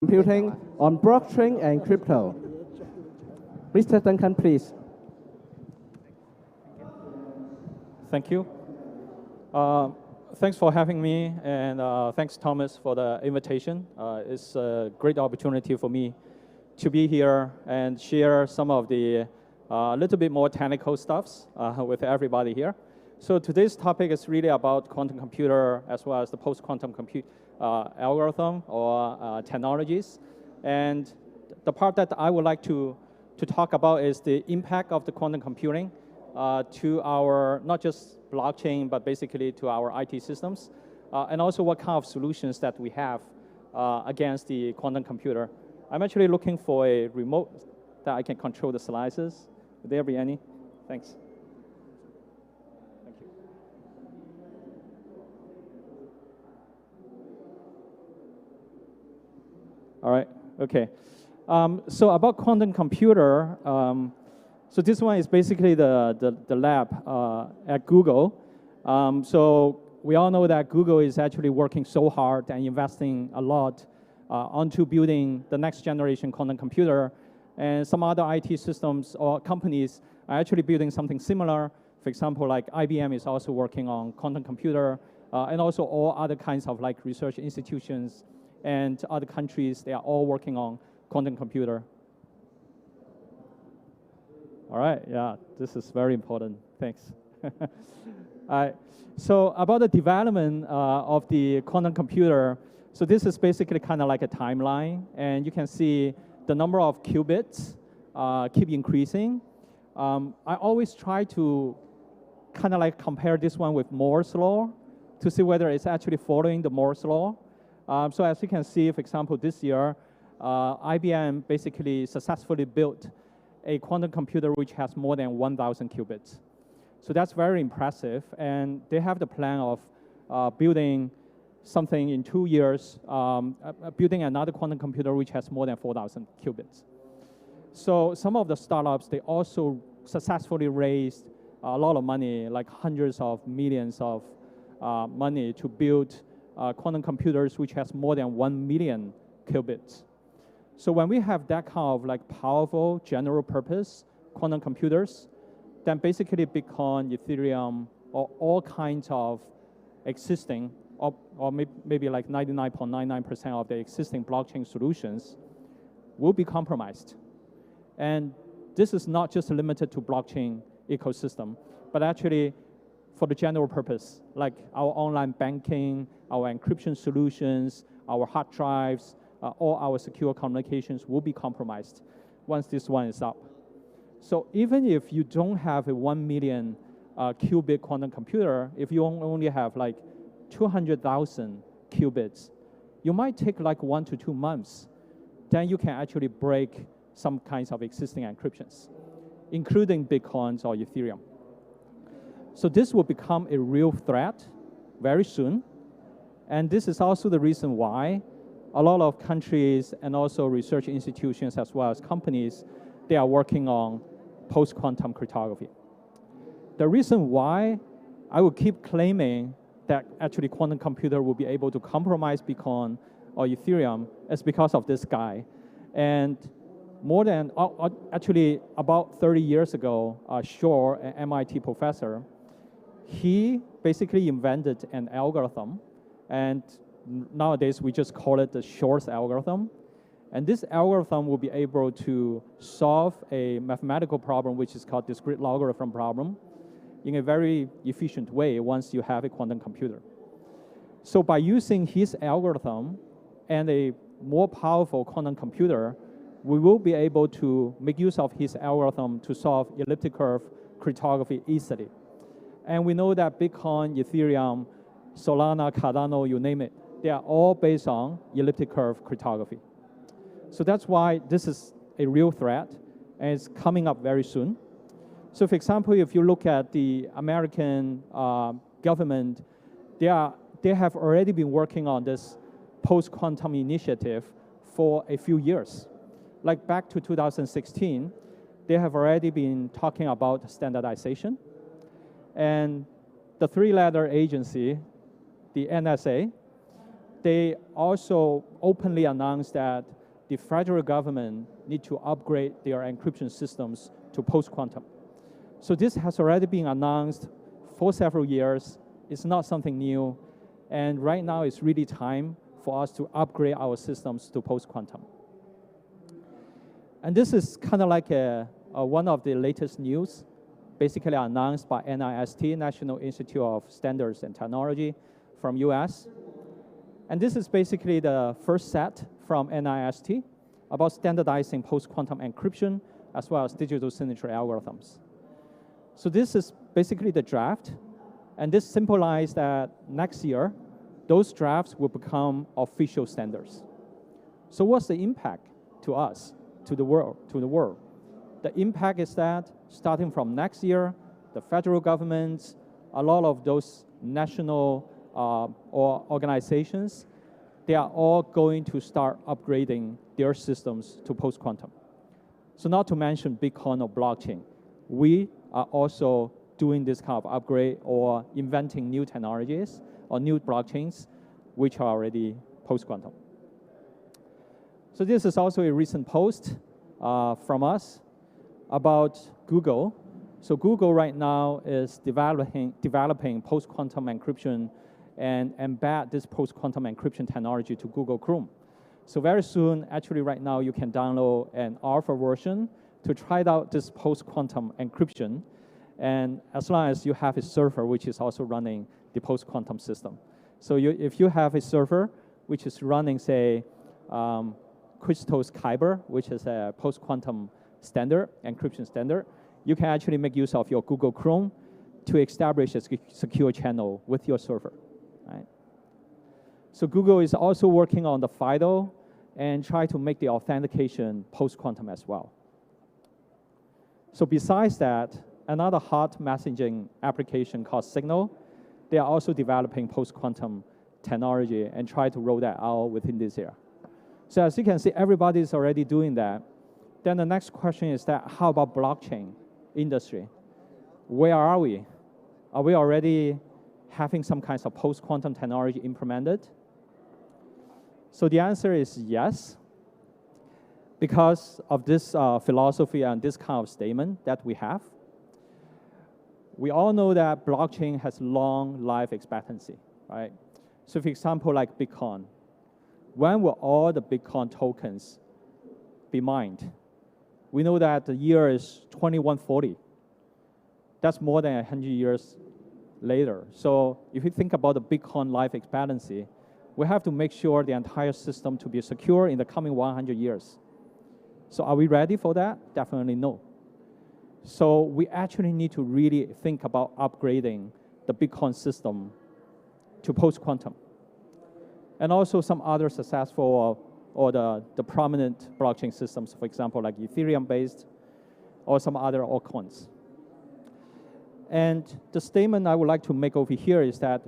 computing on blockchain and crypto. Mr. Duncan, please. Thank you. Thanks for having me, and thanks, Thomas, for the invitation. It's a great opportunity for me to be here and share some of the little bit more technical stuffs with everybody here. So today's topic is really about quantum computer as well as the post-quantum compute algorithm or technologies. And the part that I would like to talk about is the impact of the quantum computing to our, not just blockchain, but basically to our IT systems, and also what kind of solutions that we have against the quantum computer. I'm actually looking for a remote that I can control the slices. Would there be any? Thanks. Thank you. All right, okay. So about quantum computer, so this one is basically the lab at Google. So we all know that Google is actually working so hard and investing a lot onto building the next generation quantum computer. And some other IT systems or companies are actually building something similar. For example, like IBM is also working on quantum computer, and also all other kinds of like research institutions and other countries, they are all working on quantum computer. All right, yeah, this is very important. Thanks. All right. So about the development of the quantum computer, so this is basically kind of like a timeline, and you can see the number of qubits keep increasing. I always try to kind of like compare this one with Moore's law to see whether it's actually following the Moore's law. So as you can see, for example, this year, IBM basically successfully built a quantum computer which has more than 1,000 qubits. So that's very impressive, and they have the plan of building something in 2 years, building another quantum computer which has more than 4,000 qubits. So some of the startups, they also successfully raised a lot of money, like hundreds of millions of money to build quantum computers which has more than 1 million qubits. So when we have that kind of like powerful general purpose quantum computers, then basically Bitcoin, Ethereum, or all kinds of existing, or maybe like 99.99% of the existing blockchain solutions will be compromised. And this is not just limited to blockchain ecosystem, but actually for the general purpose, like our online banking, our encryption solutions, our hard drives, all our secure communications will be compromised once this one is up. So even if you don't have a 1 million qubit quantum computer, if you only have like 200,000 qubits, you might take like 1 to 2 months. Then you can actually break some kinds of existing encryptions, including Bitcoins or Ethereum. So this will become a real threat very soon. And this is also the reason why a lot of countries and also research institutions as well as companies, they are working on post-quantum cryptography. The reason why I will keep claiming that actually quantum computer will be able to compromise Bitcoin or Ethereum is because of this guy. And more than, actually about 30 years ago, Shor, an MIT professor, he basically invented an algorithm, and nowadays we just call it the Shor's algorithm. And this algorithm will be able to solve a mathematical problem which is called discrete logarithm problem in a very efficient way once you have a quantum computer. So by using his algorithm and a more powerful quantum computer, we will be able to make use of his algorithm to solve elliptic curve cryptography easily. And we know that Bitcoin, Ethereum, Solana, Cardano, you name it, they are all based on elliptic curve cryptography. So that's why this is a real threat, and it's coming up very soon. So for example, if you look at the American government, they have already been working on this post-quantum initiative for a few years. Like back to 2016, they have already been talking about standardization. And the three-letter agency, the NSA, they also openly announced that the federal government need to upgrade their encryption systems to post-quantum. So this has already been announced for several years. It's not something new. And right now it's really time for us to upgrade our systems to post-quantum. And this is kind of like one of the latest news, basically announced by NIST, National Institute of Standards and Technology from US. And this is basically the first set from NIST about standardizing post-quantum encryption as well as digital signature algorithms. So this is basically the draft, and this symbolizes that next year, those drafts will become official standards. So what's the impact to us, to the world? The impact is that starting from next year, the federal governments, a lot of those national or organizations, they are all going to start upgrading their systems to post-quantum. So not to mention Bitcoin or blockchain. We are also doing this kind of upgrade or inventing new technologies or new blockchains which are already post-quantum. So this is also a recent post from us about Google. So Google right now is developing post-quantum encryption and embed this post-quantum encryption technology to Google Chrome. So very soon, actually right now, you can download an alpha version to try out this post-quantum encryption. And as long as you have a server which is also running the post-quantum system. So if you have a server which is running, say, Crystal's Kyber, which is a post-quantum standard, encryption standard, you can actually make use of your Google Chrome to establish a secure channel with your server. Right? So Google is also working on the FIDO and try to make the authentication post-quantum as well. So besides that, another hot messaging application called Signal, they are also developing post-quantum technology and try to roll that out within this year. So as you can see, everybody is already doing that. Then the next question is that, how about blockchain industry? Where are we? Are we already having some kinds of post-quantum technology implemented? So the answer is yes, because of this philosophy and this kind of statement that we have. We all know that blockchain has long life expectancy, right? So for example, like Bitcoin, when will all the Bitcoin tokens be mined? We know that the year is 2140. That's more than 100 years later. So if you think about the Bitcoin life expectancy, we have to make sure the entire system to be secure in the coming 100 years. So are we ready for that? Definitely no. So we actually need to really think about upgrading the Bitcoin system to post-quantum. And also some other successful or the prominent blockchain systems, for example, like Ethereum-based or some other altcoins. And the statement I would like to make over here is that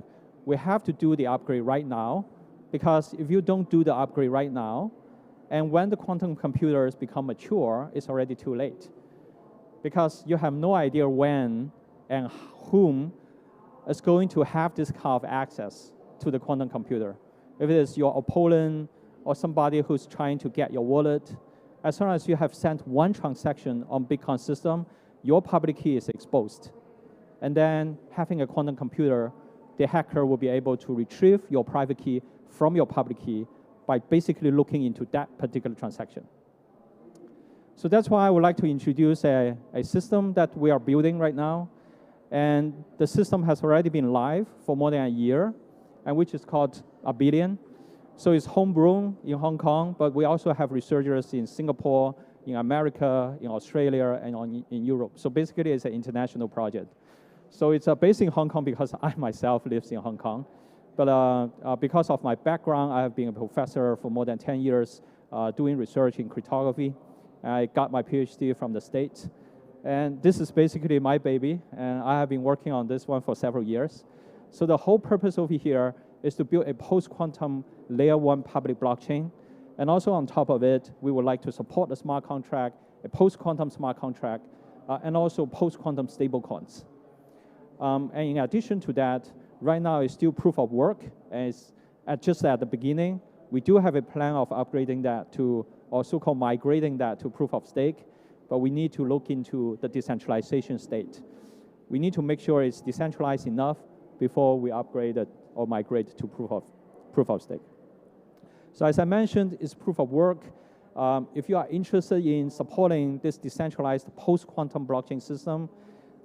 we have to do the upgrade right now, because if you don't do the upgrade right now, and when the quantum computers become mature, it's already too late. Because you have no idea when and whom is going to have this kind of access to the quantum computer. If it is your opponent or somebody who's trying to get your wallet, as long as you have sent one transaction on Bitcoin system, your public key is exposed. And then having a quantum computer, the hacker will be able to retrieve your private key from your public key by basically looking into that particular transaction. So that's why I would like to introduce a system that we are building right now. And the system has already been live for more than a year, and which is called Abelian. So it's homegrown in Hong Kong, but we also have researchers in Singapore, in America, in Australia, and in Europe. So basically, it's an international project. So it's based in Hong Kong because I myself live in Hong Kong. But because of my background, I have been a professor for more than 10 years doing research in cryptography. I got my PhD from the States. And this is basically my baby, and I have been working on this one for several years. So the whole purpose over here is to build a post-quantum layer 1 public blockchain. And also on top of it, we would like to support the smart contract, a post-quantum smart contract, and also post-quantum stablecoins. And in addition to that, right now it's still proof of work, and just at the beginning. We do have a plan of upgrading that to, or so-called migrating that to proof of stake, but we need to look into the decentralization state. We need to make sure it's decentralized enough before we upgrade it or migrate to proof of stake. So as I mentioned, it's proof of work. If you are interested in supporting this decentralized post-quantum blockchain system,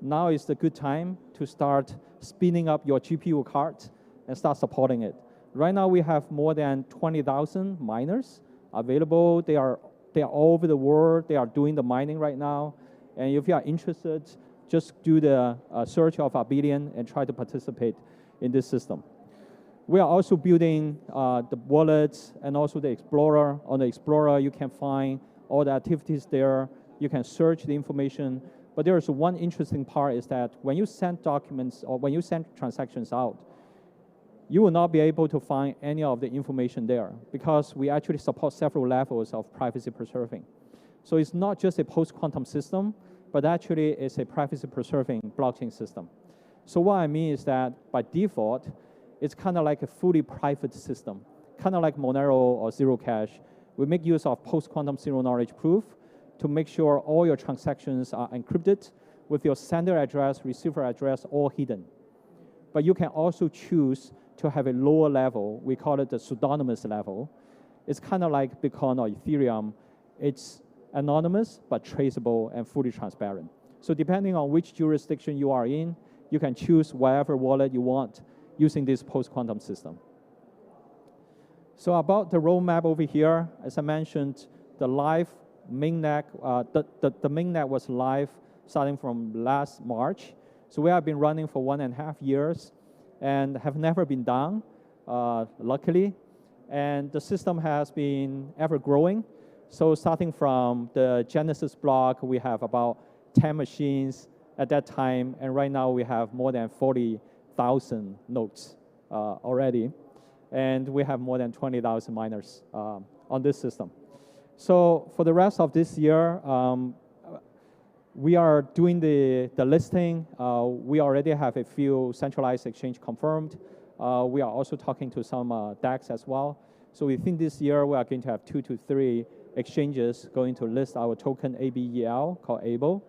now is the good time to start spinning up your GPU card and start supporting it. Right now, we have more than 20,000 miners available. They are all over the world. They are doing the mining right now. And if you are interested, just do the search of Abelian and try to participate in this system. We are also building the wallets and also the Explorer. On the Explorer, you can find all the activities there. You can search the information. But there is one interesting part is that when you send documents or when you send transactions out, you will not be able to find any of the information there because we actually support several levels of privacy preserving. So it's not just a post-quantum system, but actually it's a privacy preserving blockchain system. So what I mean is that by default, it's kind of like a fully private system, kind of like Monero or Zero Cash. We make use of post-quantum zero knowledge proof to make sure all your transactions are encrypted with your sender address, receiver address, all hidden. But you can also choose to have a lower level. We call it the pseudonymous level. It's kind of like Bitcoin or Ethereum. It's anonymous, but traceable and fully transparent. So depending on which jurisdiction you are in, you can choose whatever wallet you want using this post-quantum system. So about the roadmap over here, as I mentioned, the live mainnet, the mainnet was live starting from last March. So we have been running for 1.5 years and have never been down, luckily. And the system has been ever growing. So starting from the Genesis block, we have about 10 machines at that time. And right now we have more than 40,000 nodes already. And we have more than 20,000 miners on this system. So for the rest of this year, we are doing the listing. We already have a few centralized exchange confirmed. We are also talking to some DEX as well. So we think this year we are going to have 2 to 3 exchanges going to list our token ABEL called Abel.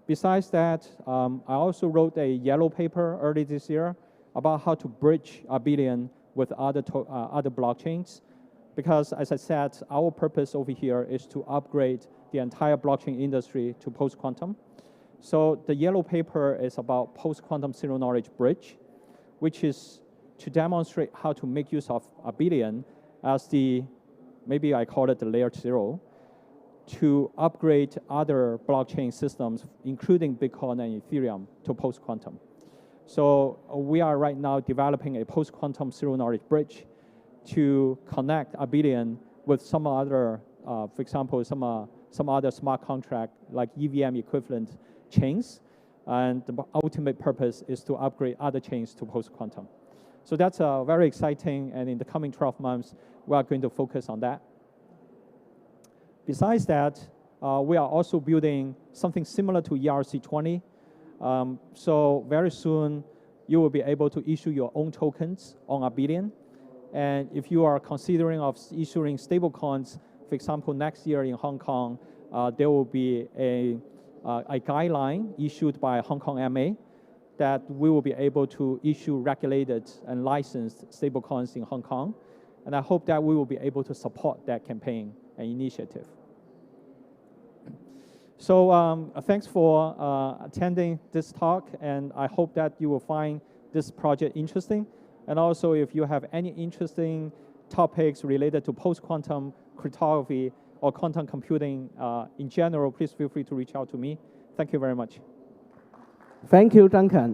Besides that, I also wrote a yellow paper early this year about how to bridge Abelian with other blockchains. Because as I said, our purpose over here is to upgrade the entire blockchain industry to post-quantum. So the yellow paper is about post-quantum zero-knowledge bridge, which is to demonstrate how to make use of Abelian as the, maybe I call it the layer 0, to upgrade other blockchain systems, including Bitcoin and Ethereum, to post-quantum. So we are right now developing a post-quantum zero-knowledge bridge to connect Abelian with some other, for example, some other smart contract like EVM equivalent chains. And the ultimate purpose is to upgrade other chains to post-quantum. So that's very exciting, and in the coming 12 months, we are going to focus on that. Besides that, we are also building something similar to ERC20. So very soon, you will be able to issue your own tokens on Abelian. And if you are considering of issuing stablecoins, for example, next year in Hong Kong, there will be a guideline issued by Hong Kong MA that we will be able to issue regulated and licensed stablecoins in Hong Kong. And I hope that we will be able to support that campaign and initiative. So thanks for attending this talk, and I hope that you will find this project interesting. And also, if you have any interesting topics related to post-quantum cryptography or quantum computing in general, please feel free to reach out to me. Thank you very much. Thank you, Duncan.